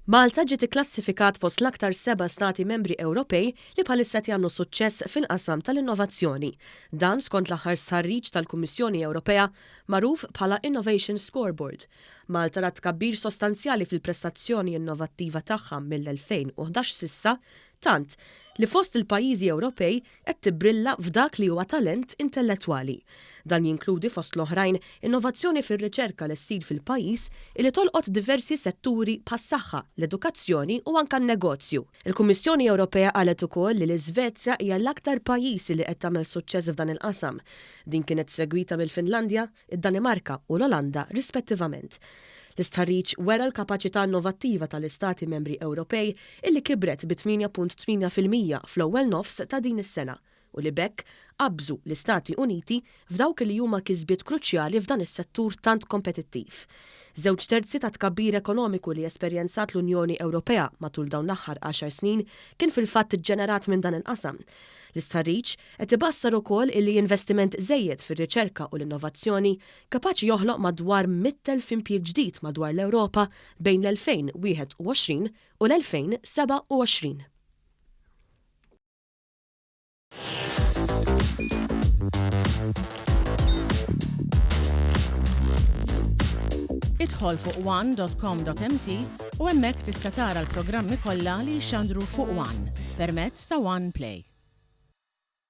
Malta ġiet ikklassifikat fost l-aktar 7 stati membri Ewropej li bħalissa jagħmlu suċċess fil-qasam tal-innovazzjoni. Dan skont l-aħħar stħarriġ tal-Kummissjoni Ewropea magħruf bħala Innovation Scoreboard. Malta rat tkabbir sostanzjali fil-prestazzjoni innovattiva tagħha mill-2011 sissa, tant li fost il-pajjiżi Ewropej qed tibbrilla f'dak li huwa talent intellettwali. Dan jinkludi fost l-oħrajn innovazzjoni fir-riċerka li ssir fil-pajjiż li tolqot diversi setturi bħas-saħħa, l-edukazzjoni u anke n-negozju. Il-Kummissjoni Ewropea qalet ukoll li l-Iżvezja hija l-aktar pajjiż li qed tagħmel suċċess f'dan il-qasam. Din kienet segwita mill-Finlandja, id-Danimarka u l-Olanda rispettivament. L-istħarriġ wera l-kapaċità innovattiva tal-Istati membri Ewropej illi kibret bi 8.8% fl-ewwel nofs ta' din is-sena u li bekk qabżu l-Istati Uniti f'dawk li huma kisbiet kruċjali f'dan is-settur tant kompetittiv. 2/3 ta' tkabbir ekonomiku li esperjenzat l-Unjoni Ewropea matul dawn l-aħħar 10 snin kien fil-fatt iġġenerat minn dan il-qasam. L-istħarriġ qed ibassar ukoll illi investiment żejjed fir-riċerka u l-innovazzjoni kapaċi joħloq madwar 100,000 impjieg ġdid madwar l-Ewropa bejn l-2021 u l-2027. Idħol fuq one.com.mt u hemmhekk tista' tara l-programmi kollha li jxandru fuq One permezz ta' One Play.